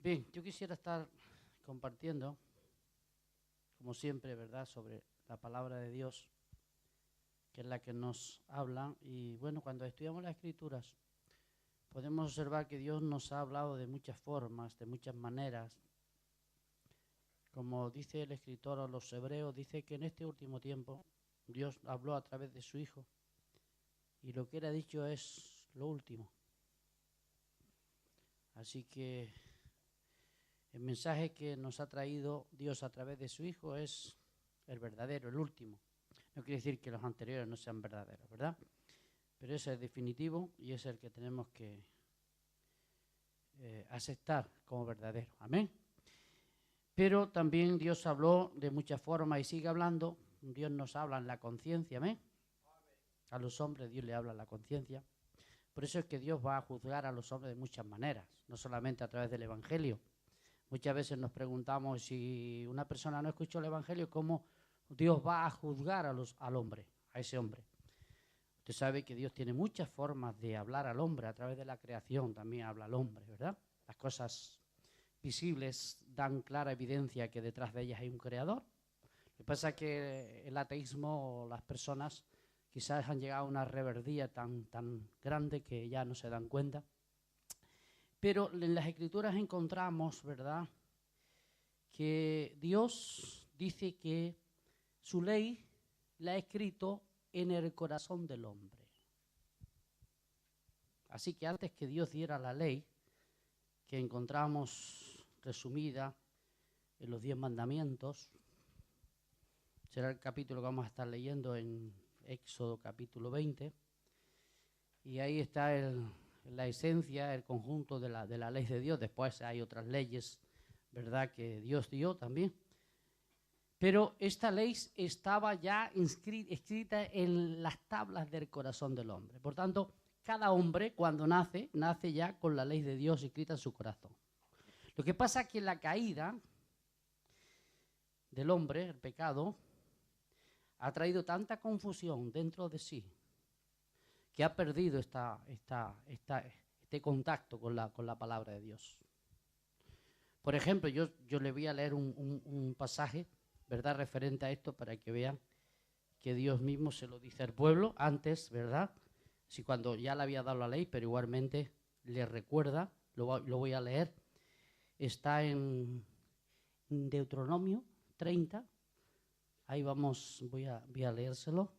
Bien, yo quisiera estar compartiendo, como siempre, ¿verdad?, sobre la palabra de Dios, que es la que nos habla. Y bueno, cuando estudiamos las Escrituras, podemos observar que Dios nos ha hablado de muchas formas, de muchas maneras. Como dice el escritor a los Hebreos, dice que en este último tiempo Dios habló a través de su Hijo, y lo que Él ha dicho es lo último. Así que el mensaje que nos ha traído Dios a través de su Hijo es el verdadero, el último. No quiere decir que los anteriores no sean verdaderos, ¿verdad? Pero ese es definitivo y es el que tenemos que aceptar como verdadero. Amén. Pero también Dios habló de muchas formas y sigue hablando. Dios nos habla en la conciencia, amén. A los hombres Dios le habla en la conciencia. Por eso es que Dios va a juzgar a los hombres de muchas maneras, no solamente a través del Evangelio. Muchas veces nos preguntamos, si una persona no escuchó el Evangelio, ¿cómo Dios va a juzgar al hombre, a ese hombre? Usted sabe que Dios tiene muchas formas de hablar al hombre. A través de la creación también habla al hombre, ¿verdad? Las cosas visibles dan clara evidencia que detrás de ellas hay un creador. Lo que pasa es que el ateísmo, las personas quizás han llegado a una reverdía tan grande que ya no se dan cuenta. Pero en las Escrituras encontramos, ¿verdad?, que Dios dice que su ley la ha escrito en el corazón del hombre. Así que antes que Dios diera la ley, que encontramos resumida en los 10 mandamientos, será el capítulo que vamos a estar leyendo en Éxodo capítulo 20, y ahí está la esencia, el conjunto de la ley de Dios. Después hay otras leyes, ¿verdad?, que Dios dio también. Pero esta ley estaba ya escrita en las tablas del corazón del hombre. Por tanto, cada hombre cuando nace ya con la ley de Dios escrita en su corazón. Lo que pasa es que la caída del hombre, el pecado, ha traído tanta confusión dentro de sí que ha perdido este contacto con la palabra de Dios. Por ejemplo, yo le voy a leer un pasaje, ¿verdad?, referente a esto, para que vean que Dios mismo se lo dice al pueblo antes, ¿verdad? Si cuando ya le había dado la ley, pero igualmente le recuerda, lo voy a leer. Está en Deuteronomio 30, ahí vamos, voy a leérselo.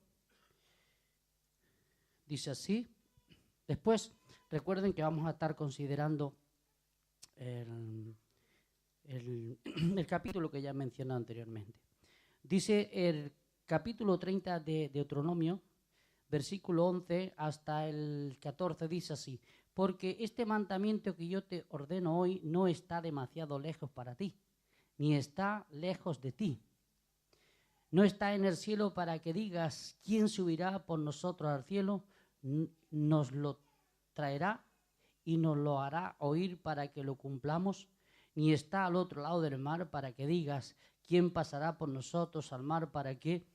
Dice así. Después, recuerden que vamos a estar considerando el capítulo que ya mencioné anteriormente. Dice el capítulo 30 de Deuteronomio, versículo 11 hasta el 14, dice así: porque este mandamiento que yo te ordeno hoy no está demasiado lejos para ti, ni está lejos de ti. No está en el cielo para que digas, ¿quién subirá por nosotros al cielo? Nos lo traerá y nos lo hará oír para que lo cumplamos. Ni está al otro lado del mar para que digas, ¿quién pasará por nosotros al mar para que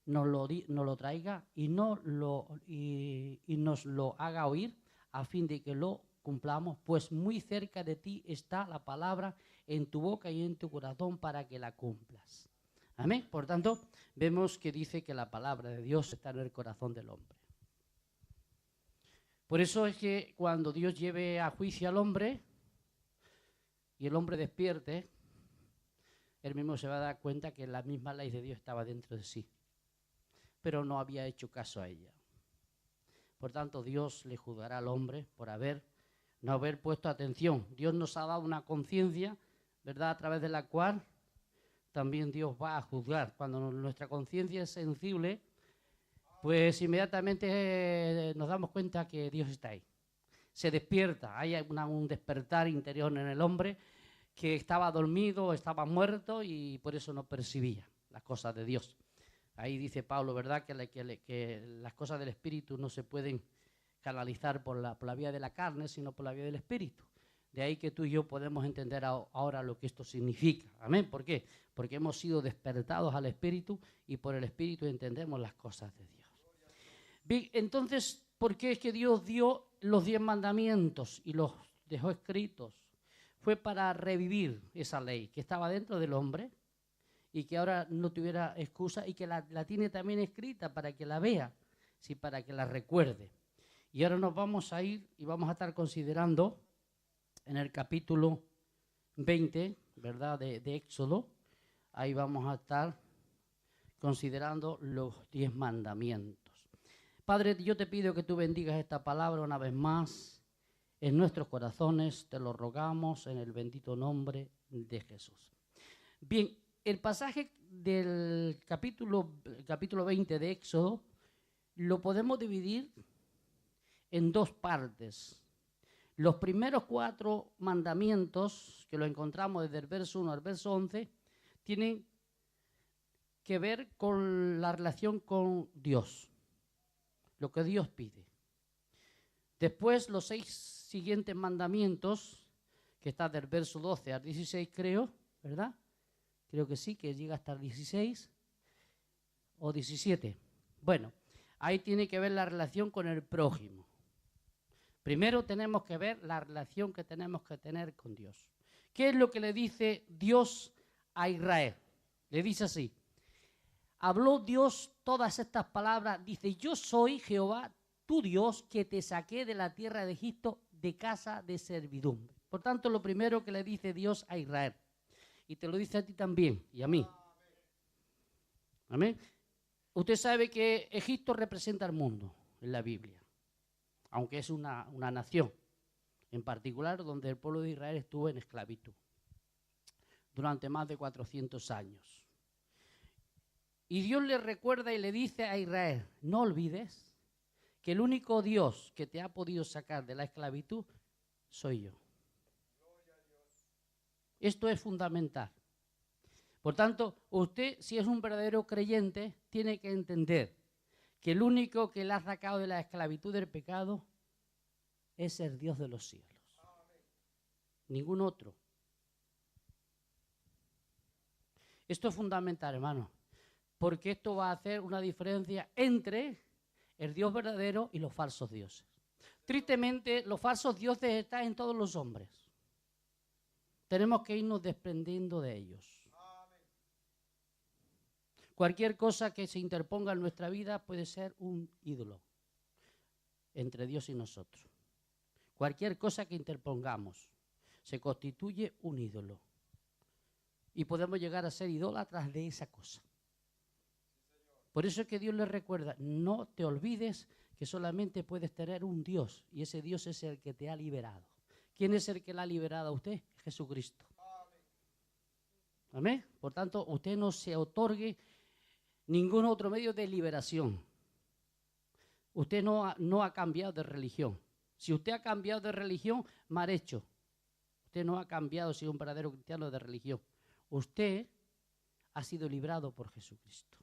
nos lo traiga y nos lo haga oír, a fin de que lo cumplamos? Pues muy cerca de ti está la palabra, en tu boca y en tu corazón, para que la cumplas. Amén. Por tanto, vemos que dice que la palabra de Dios está en el corazón del hombre. Por eso es que cuando Dios lleve a juicio al hombre y el hombre despierte, él mismo se va a dar cuenta que la misma ley de Dios estaba dentro de sí, pero no había hecho caso a ella. Por tanto, Dios le juzgará al hombre por no haber puesto atención. Dios nos ha dado una conciencia, ¿verdad?, a través de la cual también Dios va a juzgar. Cuando nuestra conciencia es sensible, pues inmediatamente nos damos cuenta que Dios está ahí. Se despierta, hay un despertar interior en el hombre que estaba dormido, estaba muerto y por eso no percibía las cosas de Dios. Ahí dice Pablo, ¿verdad?, que las cosas del Espíritu no se pueden canalizar por la vía de la carne, sino por la vía del Espíritu. De ahí que tú y yo podemos entender ahora lo que esto significa. Amén. ¿Por qué? Porque hemos sido despertados al Espíritu y por el Espíritu entendemos las cosas de Dios. Bien, entonces, ¿por qué es que Dios dio los 10 mandamientos y los dejó escritos? fue para revivir esa ley que estaba dentro del hombre y que ahora no tuviera excusa y que la tiene también escrita para que la vea, sí, para que la recuerde. Y ahora nos vamos a ir y vamos a estar considerando en el capítulo 20, ¿verdad?, de Éxodo. Ahí vamos a estar considerando los 10 mandamientos. Padre, yo te pido que tú bendigas esta palabra una vez más en nuestros corazones, te lo rogamos en el bendito nombre de Jesús. Bien, el pasaje del capítulo 20 de Éxodo lo podemos dividir en dos partes. Los primeros 4 mandamientos, que lo encontramos desde el verso 1 al verso 11, tienen que ver con la relación con Dios, lo que Dios pide. Después, los 6 siguientes mandamientos, que está del verso 12 al 16, creo, ¿verdad? Creo que sí, que llega hasta el 16 o 17. Bueno, ahí tiene que ver la relación con el prójimo. Primero tenemos que ver la relación que tenemos que tener con Dios. ¿Qué es lo que le dice Dios a Israel? Le dice así: habló Dios todas estas palabras, dice: yo soy Jehová tu Dios, que te saqué de la tierra de Egipto, de casa de servidumbre. Por tanto, lo primero que le dice Dios a Israel, y te lo dice a ti también y a mí. Amén. Usted sabe que Egipto representa al mundo en la Biblia, aunque es una nación en particular donde el pueblo de Israel estuvo en esclavitud durante más de 400 años. Y Dios le recuerda y le dice a Israel: no olvides que el único Dios que te ha podido sacar de la esclavitud soy yo. Esto es fundamental. Por tanto, usted, si es un verdadero creyente, tiene que entender que el único que le ha sacado de la esclavitud del pecado es el Dios de los cielos. Ningún otro. Esto es fundamental, hermano, porque esto va a hacer una diferencia entre el Dios verdadero y los falsos dioses. Tristemente, los falsos dioses están en todos los hombres. Tenemos que irnos desprendiendo de ellos. Cualquier cosa que se interponga en nuestra vida puede ser un ídolo entre Dios y nosotros. Cualquier cosa que interpongamos se constituye un ídolo. Y podemos llegar a ser idólatras de esa cosa. Por eso es que Dios le recuerda: no te olvides que solamente puedes tener un Dios, y ese Dios es el que te ha liberado. ¿Quién es el que la ha liberado a usted? Jesucristo. Amén. Por tanto, usted no se otorgue ningún otro medio de liberación. Usted no ha cambiado de religión. Si usted ha cambiado de religión, mal hecho. Usted no ha cambiado, si es un verdadero cristiano, de religión. Usted ha sido librado por Jesucristo.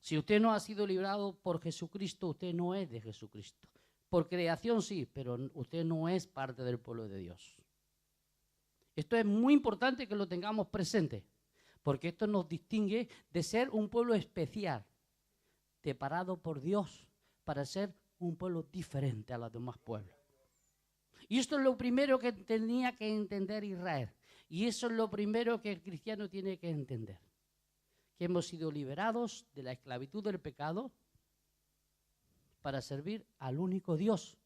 Si usted no ha sido librado por Jesucristo, usted no es de Jesucristo. Por creación sí, pero usted no es parte del pueblo de Dios. Esto es muy importante que lo tengamos presente, porque esto nos distingue de ser un pueblo especial, separado por Dios para ser un pueblo diferente a los demás pueblos. Y esto es lo primero que tenía que entender Israel. Y eso es lo primero que el cristiano tiene que entender. Que hemos sido liberados de la esclavitud del pecado para servir al único Dios,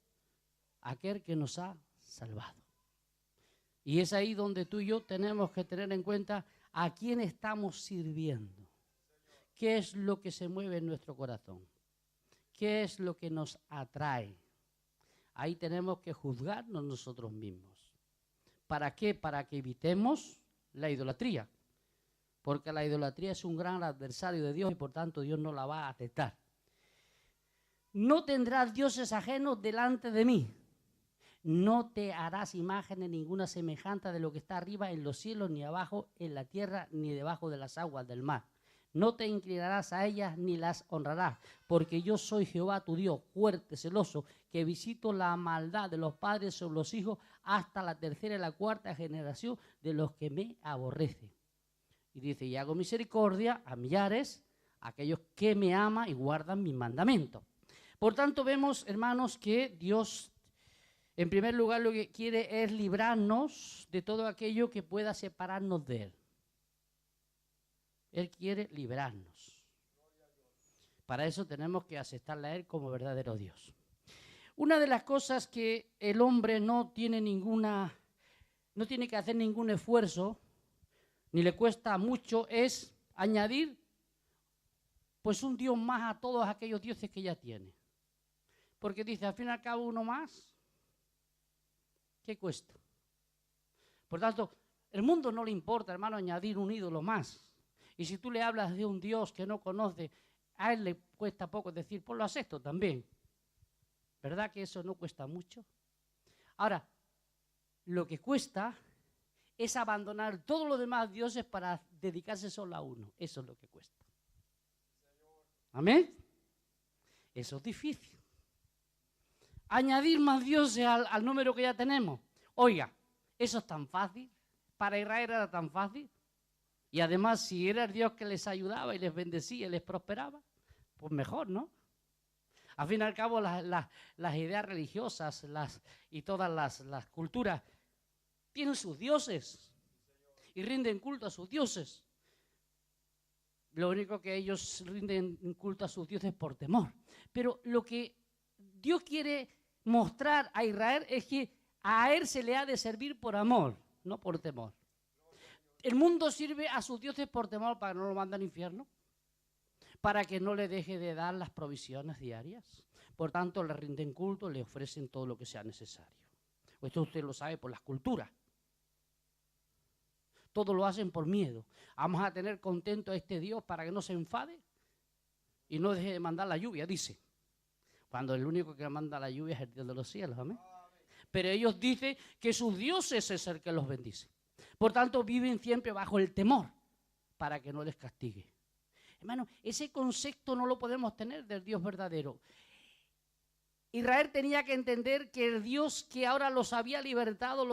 aquel que nos ha salvado. Y es ahí donde tú y yo tenemos que tener en cuenta a quién estamos sirviendo. ¿Qué es lo que se mueve en nuestro corazón? ¿Qué es lo que nos atrae? Ahí tenemos que juzgarnos nosotros mismos. ¿Para qué? Para que evitemos la idolatría. Porque la idolatría es un gran adversario de Dios y por tanto Dios no la va a aceptar. No tendrás dioses ajenos delante de mí. No te harás imágenes ninguna semejante de lo que está arriba en los cielos, ni abajo en la tierra, ni debajo de las aguas del mar. No te inclinarás a ellas ni las honrarás, porque yo soy Jehová tu Dios, fuerte, celoso, que visito la maldad de los padres sobre los hijos hasta la tercera y la cuarta generación de los que me aborrecen. Y dice: y hago misericordia a millares, a aquellos que me aman y guardan mis mandamientos. Por tanto, vemos, hermanos, que Dios En primer lugar, lo que quiere es librarnos de todo aquello que pueda separarnos de Él. Él quiere librarnos. Para eso tenemos que aceptarle a Él como verdadero Dios. Una de las cosas que el hombre no tiene que hacer ningún esfuerzo, ni le cuesta mucho, es añadir pues un Dios más a todos aquellos dioses que ya tiene. Porque dice, al fin y al cabo, uno más, ¿qué cuesta? Por tanto, el mundo no le importa, hermano, añadir un ídolo más. Y si tú le hablas de un Dios que no conoce, a él le cuesta poco decir, pues lo acepto también. ¿Verdad que eso no cuesta mucho? Ahora, lo que cuesta es abandonar todos los demás dioses para dedicarse solo a uno. Eso es lo que cuesta. ¿Amén? Eso es difícil. Añadir más dioses al número que ya tenemos. Oiga, eso es tan fácil. Para Israel era tan fácil. Y además, si era el Dios que les ayudaba y les bendecía y les prosperaba, pues mejor, ¿no? Al fin y al cabo, las ideas religiosas y todas las culturas tienen sus dioses y rinden culto a sus dioses. Lo único que ellos rinden culto a sus dioses por temor. Pero lo que Dios quiere mostrar a Israel es que a él se le ha de servir por amor, no por temor. El mundo sirve a sus dioses por temor para que no lo manden al infierno, para que no le deje de dar las provisiones diarias. Por tanto, le rinden culto, le ofrecen todo lo que sea necesario. Esto usted lo sabe por las culturas. Todo lo hacen por miedo. Vamos a tener contento a este Dios para que no se enfade y no deje de mandar la lluvia, dice. Cuando el único que manda la lluvia es el Dios de los cielos, amén. Pero ellos dicen que sus dioses es el que los bendice. Por tanto, viven siempre bajo el temor para que no les castigue. Hermano, ese concepto no lo podemos tener del Dios verdadero. Israel tenía que entender que el Dios que ahora los había libertado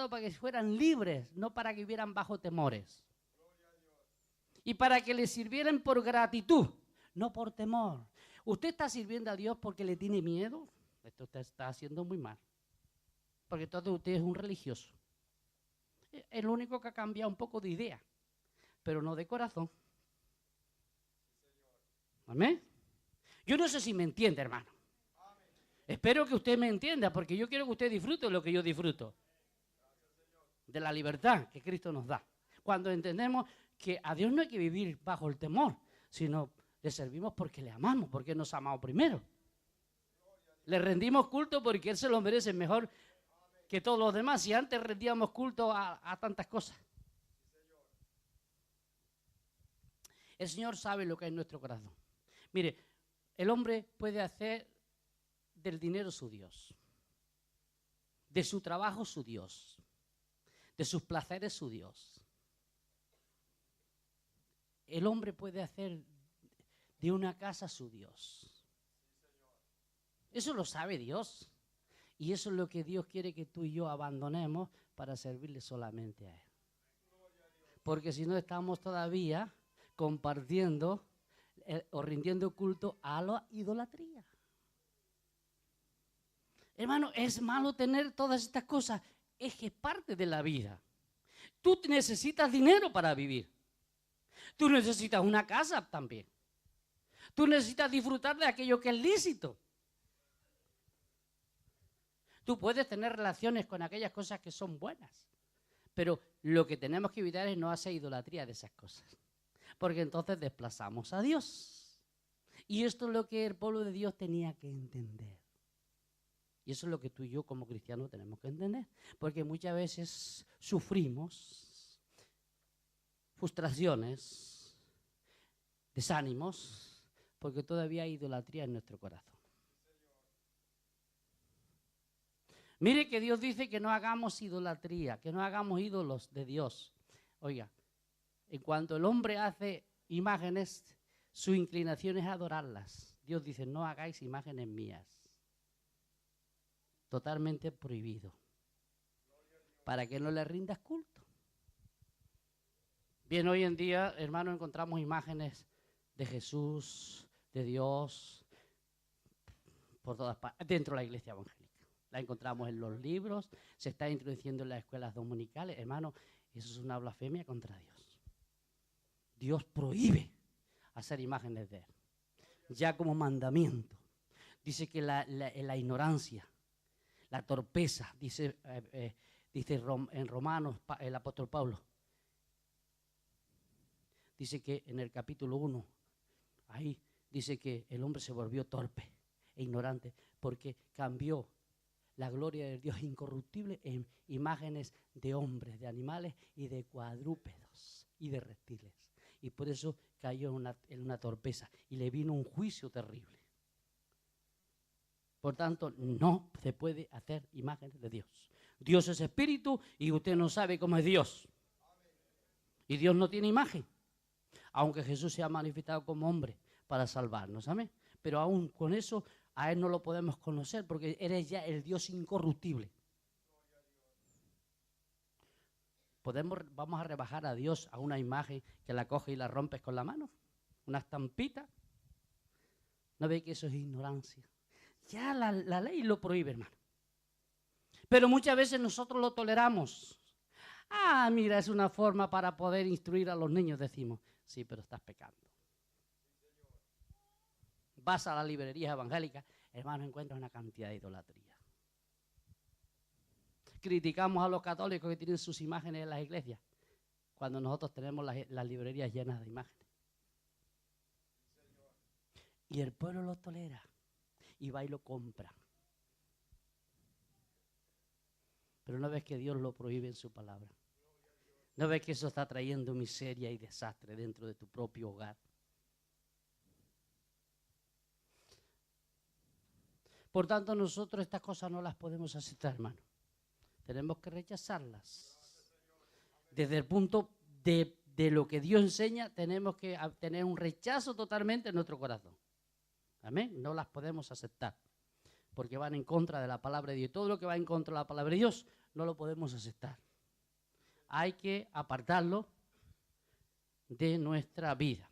para que fueran libres, no para que vivieran bajo temores. Y para que le sirvieran por gratitud, no por temor. ¿Usted está sirviendo a Dios porque le tiene miedo? Esto usted está haciendo muy mal. Porque entonces usted es un religioso. Es el único que ha cambiado un poco de idea, pero no de corazón. ¿Amén? Yo no sé si me entiende, hermano. Espero que usted me entienda, porque yo quiero que usted disfrute lo que yo disfruto. De la libertad que Cristo nos da. Cuando entendemos que a Dios no hay que vivir bajo el temor, sino le servimos porque le amamos, porque nos ha amado primero. Le rendimos culto porque Él se lo merece mejor que todos los demás. Si antes rendíamos culto a tantas cosas. El Señor sabe lo que hay en nuestro corazón. Mire, el hombre puede hacer del dinero su Dios, de su trabajo su Dios, de sus placeres su Dios. El hombre puede hacer de una casa su Dios. Eso lo sabe Dios. Y eso es lo que Dios quiere que tú y yo abandonemos para servirle solamente a Él. Porque si no estamos todavía compartiendo o rindiendo culto a la idolatría. Hermano, es malo tener todas estas cosas. Es que es parte de la vida. Tú necesitas dinero para vivir. Tú necesitas una casa también. Tú necesitas disfrutar de aquello que es lícito. Tú puedes tener relaciones con aquellas cosas que son buenas. Pero lo que tenemos que evitar es no hacer idolatría de esas cosas. Porque entonces desplazamos a Dios. Y esto es lo que el pueblo de Dios tenía que entender. Y eso es lo que tú y yo como cristianos tenemos que entender. Porque muchas veces sufrimos frustraciones, desánimos, porque todavía hay idolatría en nuestro corazón. Mire que Dios dice que no hagamos idolatría, que no hagamos ídolos de Dios. Oiga, en cuanto el hombre hace imágenes, su inclinación es adorarlas. Dios dice, no hagáis imágenes mías. Totalmente prohibido. Para que no le rindas culto. Bien, hoy en día, hermano, encontramos imágenes de Jesús, de Dios, por todas partes, dentro de la iglesia evangélica. La encontramos en los libros, se está introduciendo en las escuelas dominicales. Hermano, eso es una blasfemia contra Dios. Dios prohíbe hacer imágenes de Él, ya como mandamiento. Dice que la ignorancia, la torpeza, dice en Romanos el apóstol Pablo, dice que en el capítulo 1, ahí dice que el hombre se volvió torpe e ignorante porque cambió la gloria del Dios incorruptible en imágenes de hombres, de animales y de cuadrúpedos y de reptiles. Y por eso cayó en una torpeza y le vino un juicio terrible. Por tanto, no se puede hacer imágenes de Dios. Dios es espíritu y usted no sabe cómo es Dios. Y Dios no tiene imagen, aunque Jesús se ha manifestado como hombre para salvarnos. Amén. Pero aún con eso, a Él no lo podemos conocer porque Él es ya el Dios incorruptible. Vamos a rebajar a Dios a una imagen que la coges y la rompes con la mano, una estampita. ¿No ve que eso es ignorancia? Ya la ley lo prohíbe, hermano. Pero muchas veces nosotros lo toleramos. Ah, mira, es una forma para poder instruir a los niños, decimos. Sí, pero estás pecando. Vas a las librerías evangélicas, hermano, encuentras una cantidad de idolatría. Criticamos a los católicos que tienen sus imágenes en las iglesias, cuando nosotros tenemos las librerías llenas de imágenes. Y el pueblo lo tolera y va y lo compra. Pero no ves que Dios lo prohíbe en su palabra. No ves que eso está trayendo miseria y desastre dentro de tu propio hogar. Por tanto, nosotros estas cosas no las podemos aceptar, hermano. Tenemos que rechazarlas. Desde el punto de lo que Dios enseña, tenemos que tener un rechazo totalmente en nuestro corazón. Amén. No las podemos aceptar porque van en contra de la palabra de Dios. Todo lo que va en contra de la palabra de Dios no lo podemos aceptar. Hay que apartarlo de nuestra vida.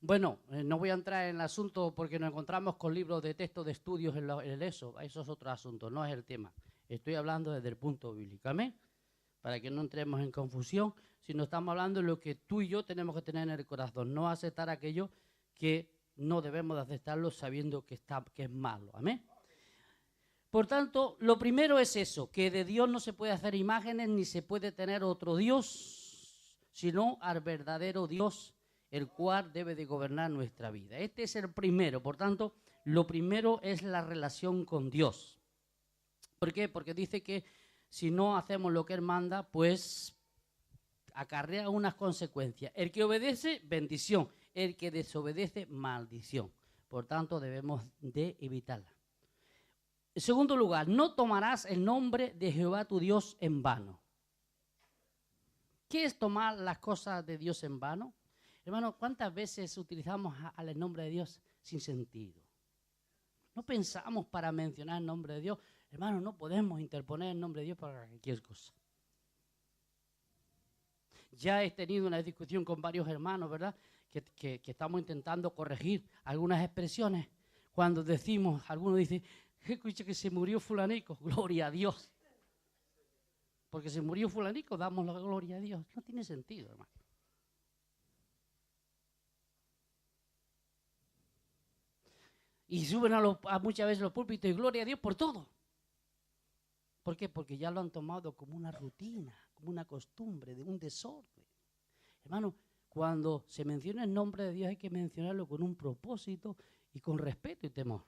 Bueno, no voy a entrar en el asunto porque nos encontramos con libros de texto de estudios en eso. Eso es otro asunto, no es el tema. Estoy hablando desde el punto bíblico. Amén. Para que no entremos en confusión, sino estamos hablando de lo que tú y yo tenemos que tener en el corazón. No aceptar aquello que no debemos de aceptarlo sabiendo que es malo. Amén. Por tanto, lo primero es eso, que de Dios no se puede hacer imágenes ni se puede tener otro Dios, sino al verdadero Dios, el cual debe de gobernar nuestra vida. Este es el primero. Por tanto, lo primero es la relación con Dios. ¿Por qué? Porque dice que si no hacemos lo que Él manda, pues acarrea unas consecuencias. El que obedece, bendición. El que desobedece, maldición. Por tanto, debemos de evitarla. En segundo lugar, no tomarás el nombre de Jehová tu Dios en vano. ¿Qué es tomar las cosas de Dios en vano? Hermano, ¿cuántas veces utilizamos el nombre de Dios sin sentido? No pensamos para mencionar el nombre de Dios. Hermano, no podemos interponer el nombre de Dios para cualquier cosa. Ya he tenido una discusión con varios hermanos, ¿verdad? Que estamos intentando corregir algunas expresiones. Cuando decimos, algunos dicen, escucha que se murió fulanico, gloria a Dios. Porque se murió fulanico, damos la gloria a Dios. No tiene sentido, hermano. Y suben a muchas veces los púlpitos y gloria a Dios por todo. ¿Por qué? Porque ya lo han tomado como una rutina, como una costumbre, de un desorden. Hermano, cuando se menciona el nombre de Dios hay que mencionarlo con un propósito y con respeto y temor.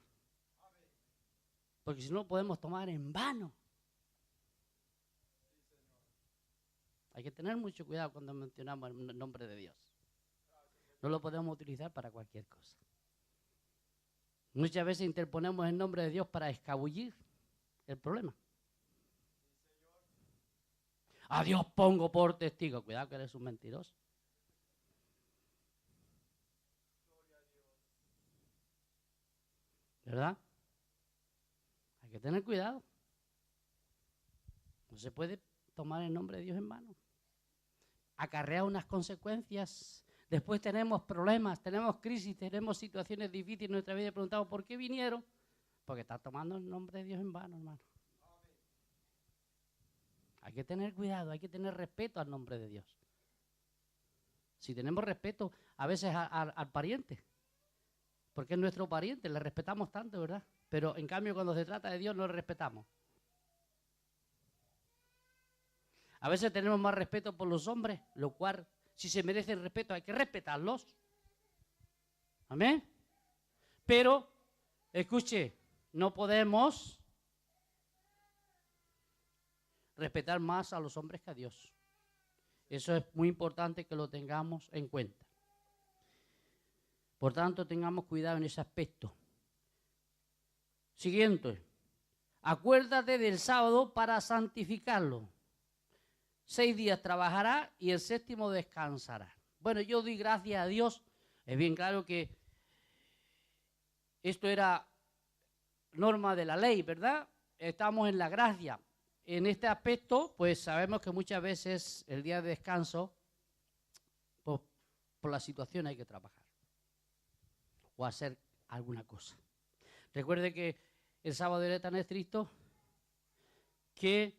Porque si no lo podemos tomar en vano. Hay que tener mucho cuidado cuando mencionamos el nombre de Dios. No lo podemos utilizar para cualquier cosa. Muchas veces interponemos el nombre de Dios para escabullir el problema. A Dios pongo por testigo. Cuidado que eres un mentiroso. ¿Verdad? Hay que tener cuidado. No se puede tomar el nombre de Dios en vano. Acarrea unas consecuencias. Después tenemos problemas, tenemos crisis, tenemos situaciones difíciles en nuestra vida y preguntamos, ¿por qué vinieron? Porque está tomando el nombre de Dios en vano, hermano. Hay que tener cuidado, hay que tener respeto al nombre de Dios. Si tenemos respeto a veces al pariente, porque es nuestro pariente, le respetamos tanto, ¿verdad? Pero en cambio cuando se trata de Dios no le respetamos. A veces tenemos más respeto por los hombres, lo cual, si se merecen respeto, hay que respetarlos. Amén. Pero, escuche, no podemos respetar más a los hombres que a Dios. Eso es muy importante que lo tengamos en cuenta. Por tanto, tengamos cuidado en ese aspecto. Siguiente. Acuérdate del sábado para santificarlo. 6 días trabajará y el 7º descansará. Bueno, yo doy gracias a Dios. Es bien claro que esto era norma de la ley, ¿verdad? Estamos en la gracia. En este aspecto, pues sabemos que muchas veces el día de descanso, pues, por la situación hay que trabajar o hacer alguna cosa. Recuerde que el sábado era tan estricto que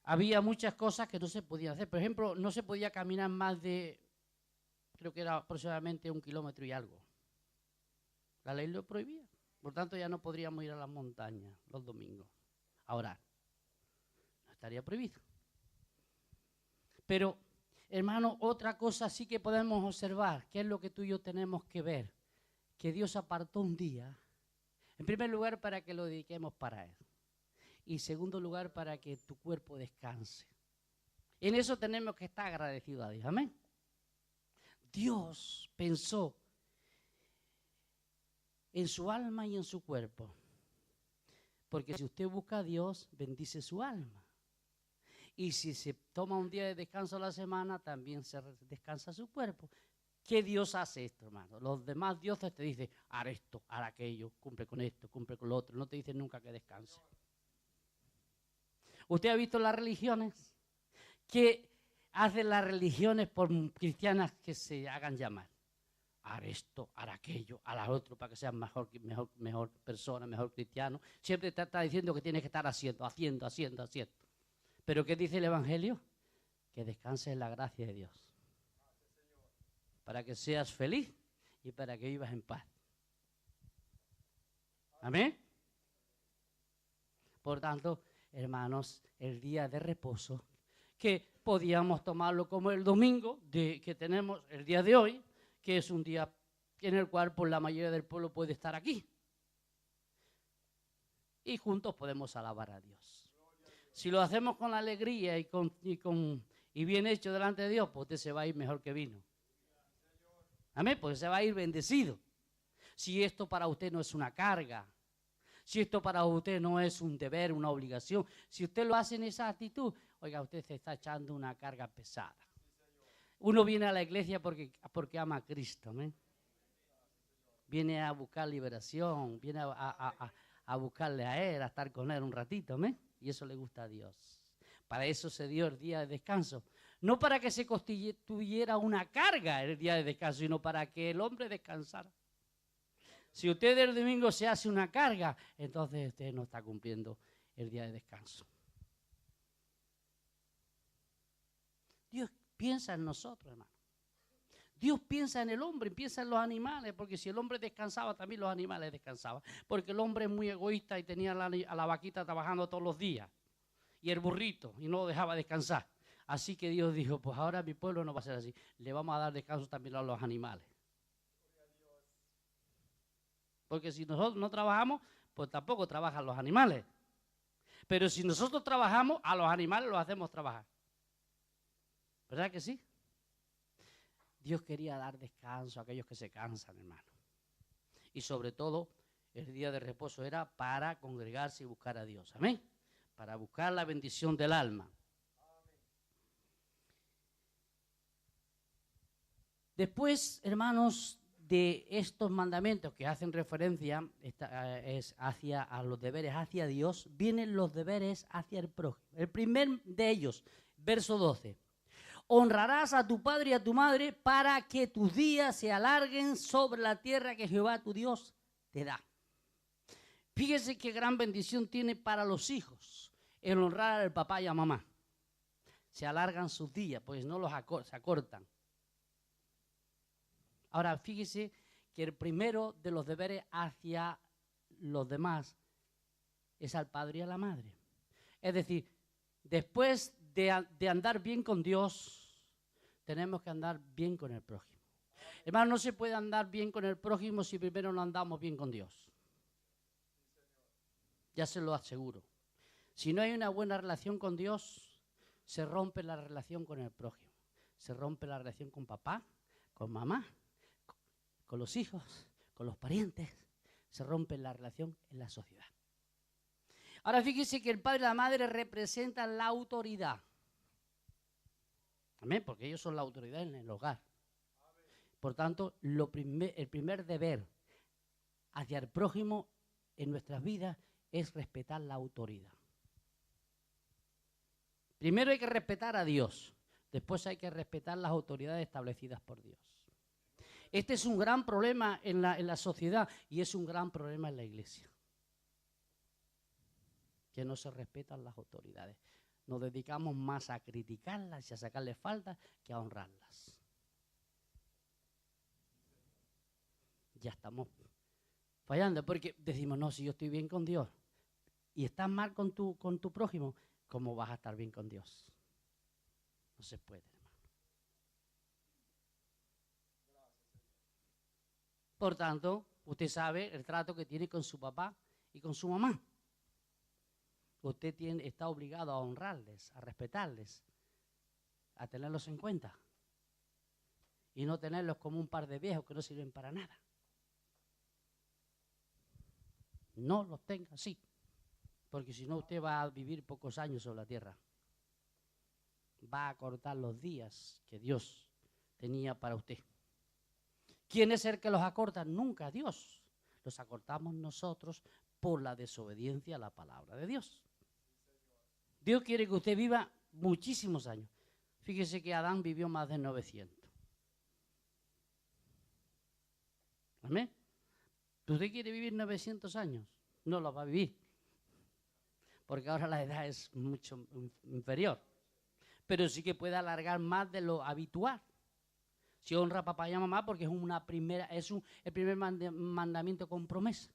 había muchas cosas que no se podían hacer. Por ejemplo, no se podía caminar más de, creo que era aproximadamente 1 kilómetro y algo. La ley lo prohibía. Por tanto, ya no podríamos ir a las montañas los domingos a orar. No estaría prohibido. Pero, hermano, otra cosa sí que podemos observar, que es lo que tú y yo tenemos que ver, que Dios apartó un día, en primer lugar, para que lo dediquemos para Él. Y en segundo lugar, para que tu cuerpo descanse. En eso tenemos que estar agradecidos a Dios. Amén. Dios pensó en su alma y en su cuerpo. Porque si usted busca a Dios, bendice su alma. Y si se toma un día de descanso a la semana, también se descansa su cuerpo. ¿Qué Dios hace esto, hermano? Los demás dioses te dicen, hará esto, hará aquello, cumple con esto, cumple con lo otro. No te dicen nunca que descanse. ¿Usted ha visto las religiones? ¿Qué hacen las religiones por cristianas que se hagan llamar? Hará esto, hará aquello, hará otro para que sean mejor persona, mejor cristiano. Siempre te está diciendo que tienes que estar haciendo. ¿Pero qué dice el Evangelio? Que descanses en la gracia de Dios. Para que seas feliz y para que vivas en paz. Amén. Por tanto, hermanos, el día de reposo, que podíamos tomarlo como el domingo que tenemos el día de hoy, que es un día en el cual por la mayoría del pueblo puede estar aquí. Y juntos podemos alabar a Dios. Si lo hacemos con alegría y bien hecho delante de Dios, pues usted se va a ir mejor que vino. Amén, pues se va a ir bendecido. Si esto para usted no es una carga, si esto para usted no es un deber, una obligación, si usted lo hace en esa actitud, oiga, usted se está echando una carga pesada. Uno viene a la iglesia porque ama a Cristo, ¿amén? Viene a buscar liberación, viene a buscarle a Él, a estar con Él un ratito, ¿amén? Y eso le gusta a Dios. Para eso se dio el día de descanso. No para que se constituyera una carga el día de descanso, sino para que el hombre descansara. Si usted el domingo se hace una carga, entonces usted no está cumpliendo el día de descanso. Dios piensa en nosotros, hermano. Dios piensa en el hombre, piensa en los animales, porque si el hombre descansaba, también los animales descansaban. Porque el hombre es muy egoísta y tenía a la vaquita trabajando todos los días. Y el burrito, y no lo dejaba descansar. Así que Dios dijo, pues ahora mi pueblo no va a ser así. Le vamos a dar descanso también a los animales. Porque si nosotros no trabajamos, pues tampoco trabajan los animales. Pero si nosotros trabajamos, a los animales los hacemos trabajar. ¿Verdad que sí? Dios quería dar descanso a aquellos que se cansan, hermano. Y sobre todo, el día de reposo era para congregarse y buscar a Dios. Amén. Para buscar la bendición del alma. Después, hermanos, de estos mandamientos que hacen referencia a los deberes hacia Dios, vienen los deberes hacia el prójimo. El primer de ellos, verso 12. Honrarás a tu padre y a tu madre para que tus días se alarguen sobre la tierra que Jehová tu Dios te da. Fíjese qué gran bendición tiene para los hijos el honrar al papá y a mamá. Se alargan sus días, pues no se acortan. Ahora, fíjese que el primero de los deberes hacia los demás es al padre y a la madre. Es decir, después de andar bien con Dios, tenemos que andar bien con el prójimo. Hermano, no se puede andar bien con el prójimo si primero no andamos bien con Dios. Ya se lo aseguro. Si no hay una buena relación con Dios, se rompe la relación con el prójimo. Se rompe la relación con papá, con mamá, con los hijos, con los parientes. Se rompe la relación en la sociedad. Ahora fíjese que el padre y la madre representan la autoridad. Amén, porque ellos son la autoridad en el hogar. Por tanto, el primer deber hacia el prójimo en nuestras vidas es respetar la autoridad. Primero hay que respetar a Dios, después hay que respetar las autoridades establecidas por Dios. Este es un gran problema en la sociedad y es un gran problema en la iglesia. Que no se respetan las autoridades. Nos dedicamos más a criticarlas y a sacarles faltas que a honrarlas. Ya estamos fallando porque decimos, no, si yo estoy bien con Dios y estás mal con tu prójimo, ¿cómo vas a estar bien con Dios? No se puede, hermano. Por tanto, usted sabe el trato que tiene con su papá y con su mamá. Usted está obligado a honrarles, a respetarles, a tenerlos en cuenta y no tenerlos como un par de viejos que no sirven para nada. No los tenga así, porque si no usted va a vivir pocos años sobre la tierra. Va a cortar los días que Dios tenía para usted. ¿Quién es el que los acorta? Nunca Dios. Los acortamos nosotros por la desobediencia a la palabra de Dios. Dios quiere que usted viva muchísimos años. Fíjese que Adán vivió más de 900. ¿Amén? ¿Usted quiere vivir 900 años? No los va a vivir. Porque ahora la edad es mucho inferior. Pero sí que puede alargar más de lo habitual. Si honra a papá y a mamá, porque es el primer mandamiento con promesa.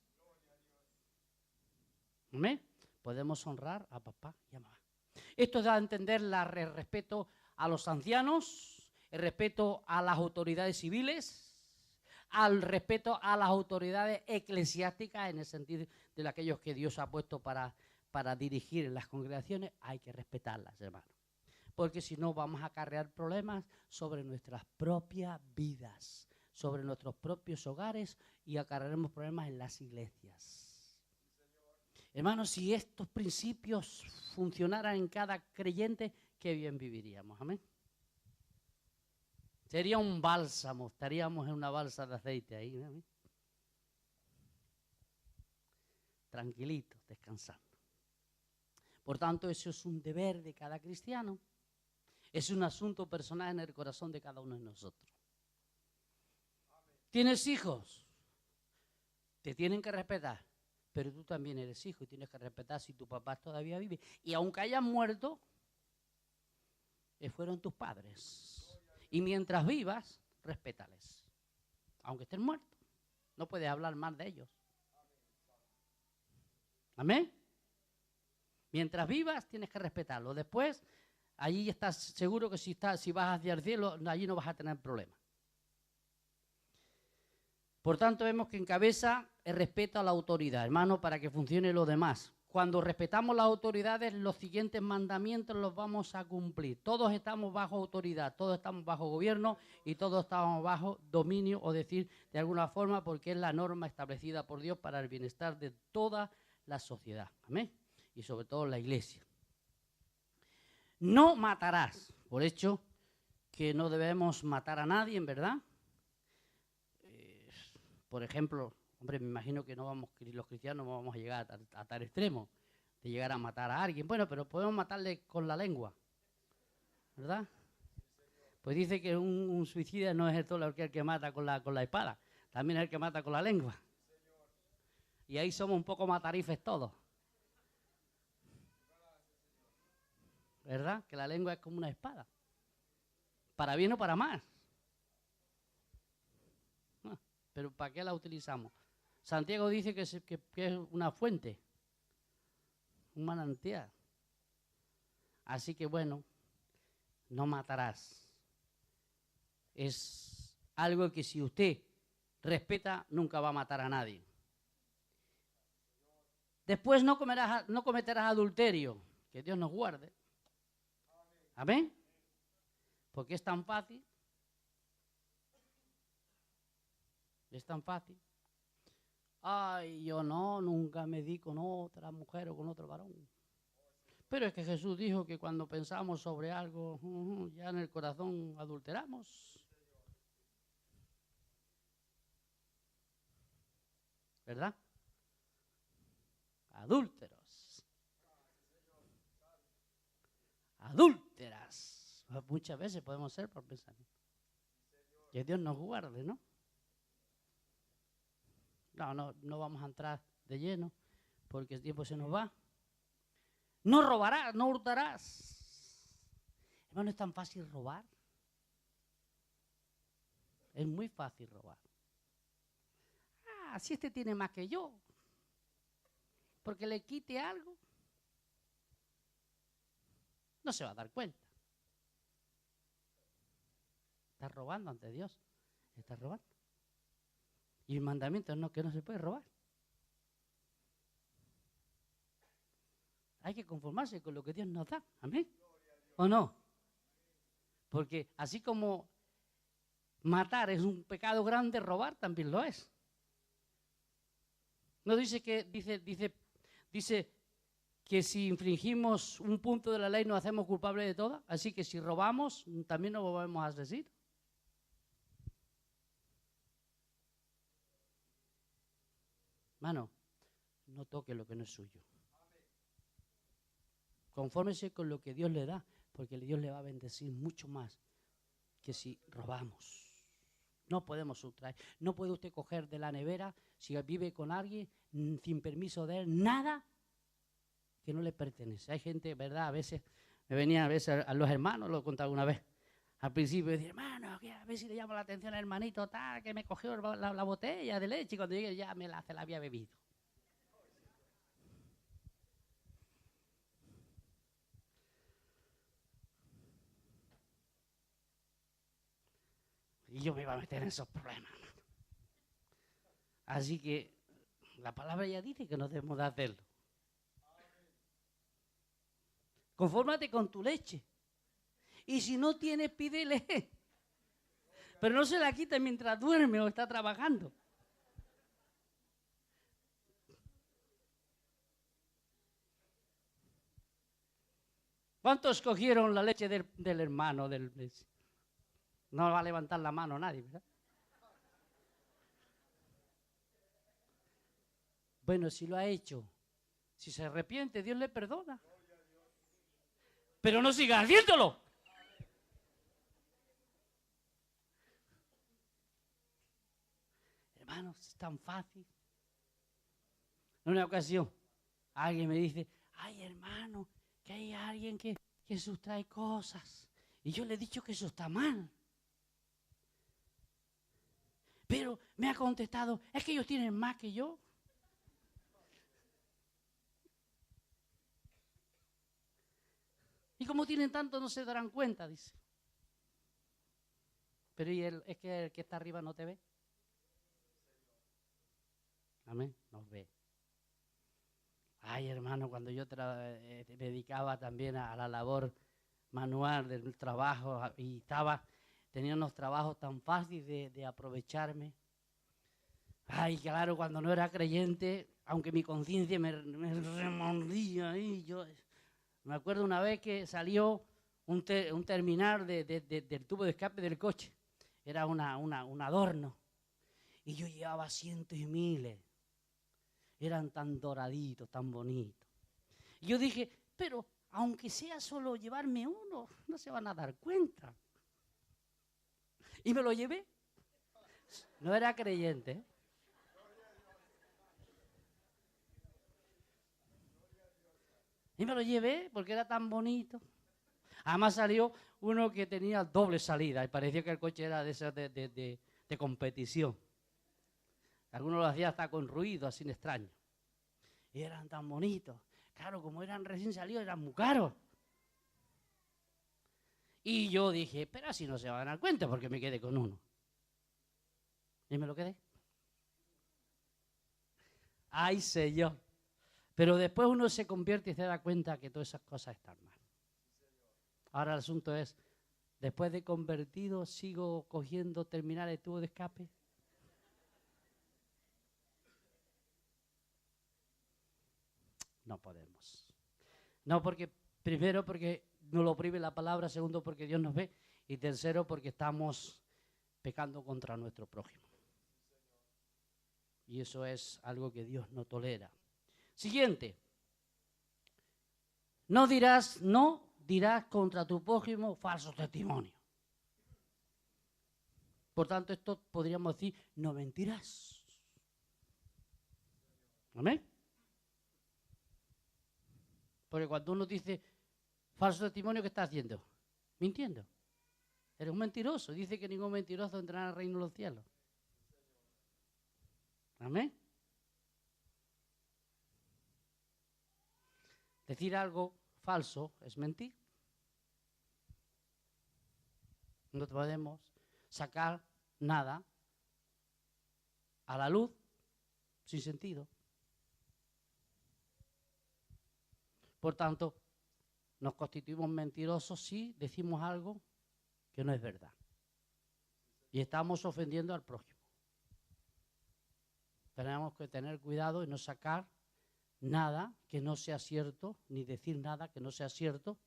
¿Amén? Podemos honrar a papá y a mamá. Esto da a entender el respeto a los ancianos, el respeto a las autoridades civiles, al respeto a las autoridades eclesiásticas, en el sentido de aquellos que Dios ha puesto para dirigir las congregaciones. Hay que respetarlas, hermano. Porque si no vamos a acarrear problemas sobre nuestras propias vidas, sobre nuestros propios hogares y acarrearemos problemas en las iglesias. Hermanos, si estos principios funcionaran en cada creyente, qué bien viviríamos. Amén. Sería un bálsamo, estaríamos en una balsa de aceite ahí. ¿Amén? Tranquilitos, descansando. Por tanto, eso es un deber de cada cristiano. Es un asunto personal en el corazón de cada uno de nosotros. ¿Tienes hijos? Te tienen que respetar. Pero tú también eres hijo y tienes que respetar si tu papá todavía vive. Y aunque hayan muerto, fueron tus padres. Y mientras vivas, respétales. Aunque estén muertos. No puedes hablar mal de ellos. ¿Amén? Mientras vivas, tienes que respetarlos. Después, allí estás seguro que si vas hacia el cielo, allí no vas a tener problemas. Por tanto, vemos que encabeza el respeto a la autoridad, hermano, para que funcione lo demás. Cuando respetamos las autoridades, los siguientes mandamientos los vamos a cumplir. Todos estamos bajo autoridad, todos estamos bajo gobierno y todos estamos bajo dominio, o decir de alguna forma, porque es la norma establecida por Dios para el bienestar de toda la sociedad. Amén. Y sobre todo la iglesia. No matarás, por hecho que no debemos matar a nadie, en verdad. Por ejemplo, hombre, me imagino que los cristianos no vamos a llegar a tal extremo de llegar a matar a alguien. Bueno, pero podemos matarle con la lengua, ¿verdad? Pues dice que un suicida no es el que mata con la espada, también es el que mata con la lengua. Y ahí somos un poco matarifes todos. ¿Verdad? Que la lengua es como una espada. Para bien o para mal. Pero ¿para qué la utilizamos? Santiago dice que es una fuente, un manantial. Así que bueno, no matarás. Es algo que si usted respeta, nunca va a matar a nadie. Después no cometerás adulterio, que Dios nos guarde. Amén. Porque es tan fácil. Es tan fácil. Ay, yo no, nunca me di con otra mujer o con otro varón. Pero es que Jesús dijo que cuando pensamos sobre algo, ya en el corazón adulteramos. ¿Verdad? Adúlteros. Adúlteras. Muchas veces podemos ser por pensamiento. Que Dios nos guarde, ¿no? No vamos a entrar de lleno porque el tiempo se nos va. No robarás, no hurtarás. Hermano, es tan fácil robar. Es muy fácil robar. Si este tiene más que yo, porque le quite algo, no se va a dar cuenta. Está robando ante Dios. Está robando. Y el mandamiento es que no se puede robar. Hay que conformarse con lo que Dios nos da. ¿Amén? ¿O no? Porque así como matar es un pecado grande, robar también lo es. No dice que si infringimos un punto de la ley nos hacemos culpables de todas. Así que si robamos, también nos volvemos asesinos. Hermano, no toque lo que no es suyo. Confórmese con lo que Dios le da, porque Dios le va a bendecir mucho más que si robamos. No podemos sustraer. No puede usted coger de la nevera, si vive con alguien, sin permiso de él, nada que no le pertenece. Hay gente, ¿verdad? A veces, me venían a veces a los hermanos, lo he contado una vez. Al principio decía, hermano, a ver si le llamo la atención al hermanito tal, que me cogió la botella de leche y cuando llegué ya se la había bebido. Y yo me iba a meter en esos problemas. Así que la palabra ya dice que no debemos de hacerlo. Confórmate con tu leche. Y si no tienes, pídele. Pero no se la quite mientras duerme o está trabajando. ¿Cuántos cogieron la leche del hermano? No va a levantar la mano nadie, ¿verdad? Bueno, si lo ha hecho, si se arrepiente, Dios le perdona. Pero no siga haciéndolo. Hermanos, es tan fácil. En una ocasión, alguien me dice, ay hermano, que hay alguien que sustrae cosas. Y yo le he dicho que eso está mal. Pero me ha contestado, es que ellos tienen más que yo. Y como tienen tanto, no se darán cuenta, dice. Pero es que el que está arriba no te ve. Amén, nos ve. Ay, hermano, cuando yo me dedicaba también a la labor manual del trabajo y tenía unos trabajos tan fáciles de aprovecharme. Ay, claro, cuando no era creyente, aunque mi conciencia me remordía ahí, yo me acuerdo una vez que salió un terminal del tubo de escape del coche. Era un adorno. Y yo llevaba cientos y miles. Eran tan doraditos, tan bonitos. Y yo dije, pero aunque sea solo llevarme uno, no se van a dar cuenta. Y me lo llevé. No era creyente, ¿eh? Y me lo llevé porque era tan bonito. Además salió uno que tenía doble salida y parecía que el coche era de esas de competición. Algunos lo hacían hasta con ruido, así extraño. Y eran tan bonitos. Claro, como eran recién salidos, eran muy caros. Y yo dije, pero si no se van a dar cuenta porque me quedé con uno. Y me lo quedé. Ay, sé yo. Pero después uno se convierte y se da cuenta que todas esas cosas están mal. Ahora el asunto es, después de convertido, ¿sigo cogiendo terminales de tubo de escape? No podemos. No porque, primero porque nos lo prohíbe la palabra, segundo porque Dios nos ve y tercero porque estamos pecando contra nuestro prójimo. Y eso es algo que Dios no tolera. Siguiente. No dirás contra tu prójimo falso testimonio. Por tanto, esto podríamos decir, no mentirás. ¿Amén? Porque cuando uno dice falso testimonio, ¿qué está haciendo? Mintiendo. Eres un mentiroso. Dice que ningún mentiroso entrará al reino de los cielos. ¿Amén? Decir algo falso es mentir. No podemos sacar nada a la luz sin sentido. Por tanto, nos constituimos mentirosos si decimos algo que no es verdad. Y estamos ofendiendo al prójimo. Tenemos que tener cuidado y no sacar nada que no sea cierto, ni decir nada que no sea cierto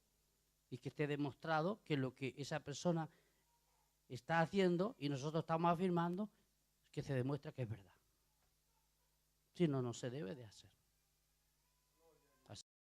y que esté demostrado que lo que esa persona está haciendo y nosotros estamos afirmando que se demuestra que es verdad. Si no, no se debe de hacer.